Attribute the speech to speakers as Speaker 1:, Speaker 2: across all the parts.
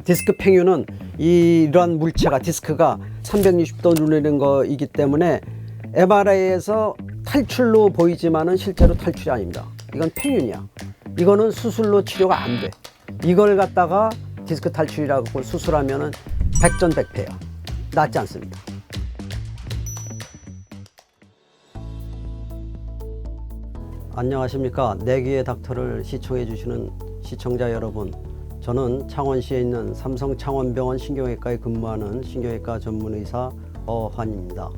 Speaker 1: 디스크 팽유는 이러한 물체가 디스크가 360도 누르는 거이기 때문에 MRI에서 탈출로 보이지만은 실제로 탈출이 아닙니다. 이건 팽윤이야. 이거는 수술로 치료가 안 돼. 이걸 갖다가 디스크 탈출이라고 수술하면은 백전백패야. 낫지 않습니다. 안녕하십니까. 내귀의 닥터를 시청해 주시는 시청자 여러분, 저는 창원시에 있는 삼성 창원병원 신경외과에 근무하는 신경외과 전문의사 어환입니다.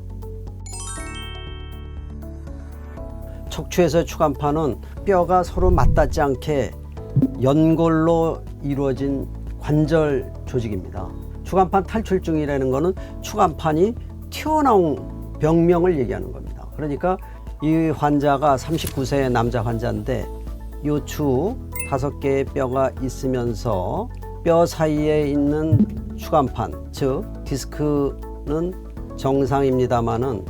Speaker 1: 척추에서의 추간판은 뼈가 서로 맞닿지 않게 연골로 이루어진 관절 조직입니다. 추간판 탈출증이라는 것은 추간판이 튀어나온 병명을 얘기하는 겁니다. 그러니까 이 환자가 39세의 남자 환자인데 요추 5개의 뼈가 있으면서 뼈 사이에 있는 추간판, 즉 디스크는 정상입니다만은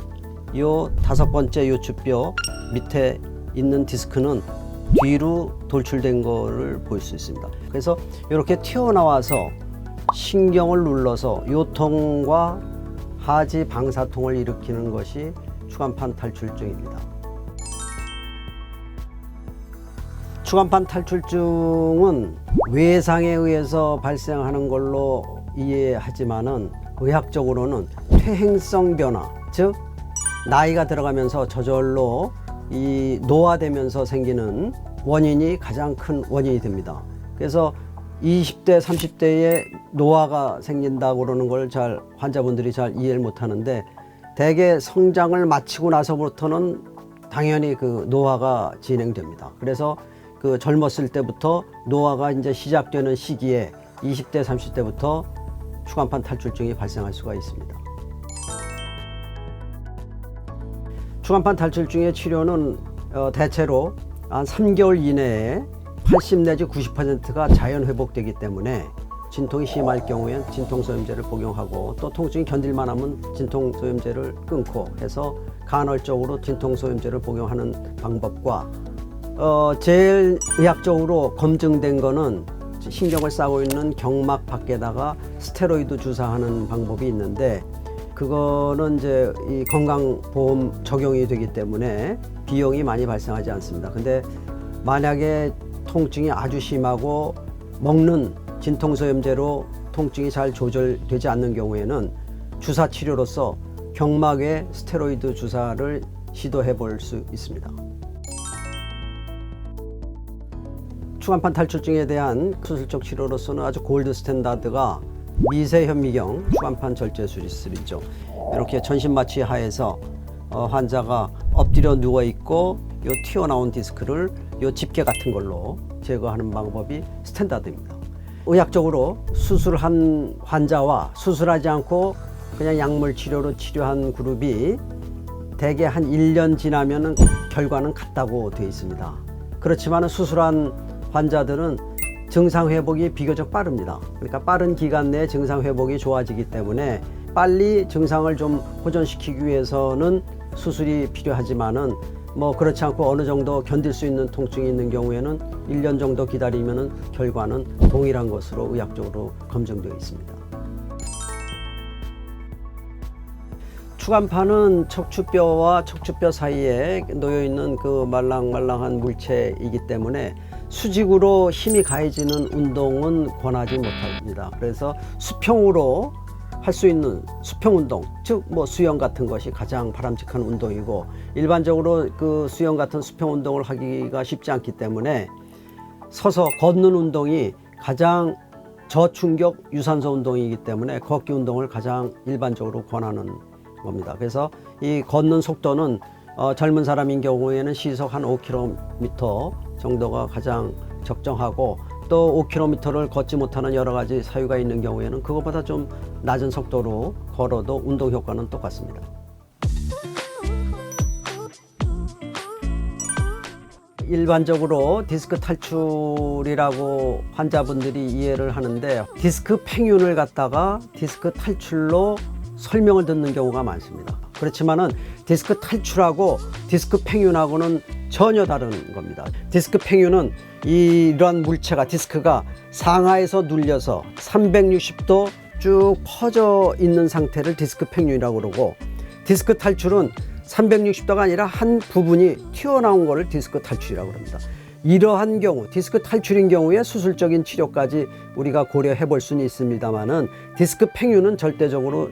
Speaker 1: 요 5번째 요추뼈 밑에 있는 디스크는 뒤로 돌출된 거를 볼 수 있습니다. 그래서 이렇게 튀어나와서 신경을 눌러서 요통과 하지 방사통을 일으키는 것이 추간판 탈출증입니다. 추간판 탈출증은 외상에 의해서 발생하는 걸로 이해하지만은 의학적으로는 퇴행성 변화, 즉 나이가 들어가면서 저절로 이 노화되면서 생기는 원인이 가장 큰 원인이 됩니다. 그래서 20대, 30대에 노화가 생긴다고 그러는 걸 잘 환자분들이 잘 이해를 못 하는데, 대개 성장을 마치고 나서부터는 당연히 그 노화가 진행됩니다. 그래서 그 젊었을 때부터 노화가 이제 시작되는 시기에 20대, 30대부터 추간판 탈출증이 발생할 수가 있습니다. 추간판 탈출증의 치료는 대체로 한 3개월 이내에 80 내지 90%가 자연 회복되기 때문에 진통이 심할 경우엔 진통소염제를 복용하고, 또 통증이 견딜만 하면 진통소염제를 끊고 해서 간헐적으로 진통소염제를 복용하는 방법과 제일 의학적으로 검증된 거는 신경을 싸고 있는 경막 밖에다가 스테로이드 주사하는 방법이 있는데, 그거는 이제 이 건강보험 적용이 되기 때문에 비용이 많이 발생하지 않습니다. 근데 만약에 통증이 아주 심하고 먹는 진통소염제로 통증이 잘 조절되지 않는 경우에는 주사 치료로서 경막에 스테로이드 주사를 시도해 볼 수 있습니다. 추간판 탈출증에 대한 수술적 치료로서는 아주 골드 스탠다드가 미세현미경 추간판 절제 수술이죠. 이렇게 전신마취 하에서 환자가 엎드려 누워 있고 요 튀어나온 디스크를 요 집게 같은 걸로 제거하는 방법이 스탠다드입니다. 의학적으로 수술한 환자와 수술하지 않고 그냥 약물 치료로 치료한 그룹이 대개 한 1년 지나면 결과는 같다고 되어 있습니다. 그렇지만 수술한 환자들은 증상 회복이 비교적 빠릅니다. 그러니까 빠른 기간 내에 증상 회복이 좋아지기 때문에 빨리 증상을 좀 호전시키기 위해서는 수술이 필요하지만은 그렇지 않고 어느 정도 견딜 수 있는 통증이 있는 경우에는 1년 정도 기다리면은 결과는 동일한 것으로 의학적으로 검증되어 있습니다. 추간판은 척추뼈와 척추뼈 사이에 놓여 있는 그 말랑말랑한 물체이기 때문에 수직으로 힘이 가해지는 운동은 권하지 못합니다. 그래서 수평으로 할 수 있는 수평 운동, 즉 수영 같은 것이 가장 바람직한 운동이고, 일반적으로 그 수영 같은 수평 운동을 하기가 쉽지 않기 때문에 서서 걷는 운동이 가장 저충격 유산소 운동이기 때문에 걷기 운동을 가장 일반적으로 권하는 겁니다. 그래서 이 걷는 속도는 젊은 사람인 경우에는 시속 한 5km 정도가 가장 적정하고, 또 5km를 걷지 못하는 여러 가지 사유가 있는 경우에는 그것보다 좀 낮은 속도로 걸어도 운동 효과는 똑같습니다. 일반적으로 디스크 탈출이라고 환자분들이 이해를 하는데, 디스크 팽윤을 갖다가 디스크 탈출로 설명을 듣는 경우가 많습니다. 그렇지만은 디스크 탈출하고 디스크 팽윤하고는 전혀 다른 겁니다. 디스크 팽윤은 이러한 물체가 디스크가 상하에서 눌려서 360도 쭉 퍼져 있는 상태를 디스크 팽윤이라고 그러고, 디스크 탈출은 360도가 아니라 한 부분이 튀어나온 거를 디스크 탈출이라고 합니다. 이러한 경우, 디스크 탈출인 경우에 수술적인 치료까지 우리가 고려해 볼 수는 있습니다만은 디스크 팽윤은 절대적으로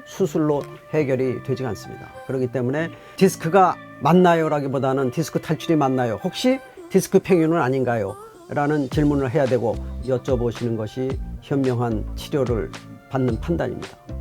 Speaker 1: 수술로 해결이 되지 않습니다. 그렇기 때문에 디스크가 맞나요? 라기보다는 디스크 탈출이 맞나요? 혹시 디스크 팽윤은 아닌가요? 라는 질문을 해야 되고 여쭤보시는 것이 현명한 치료를 받는 판단입니다.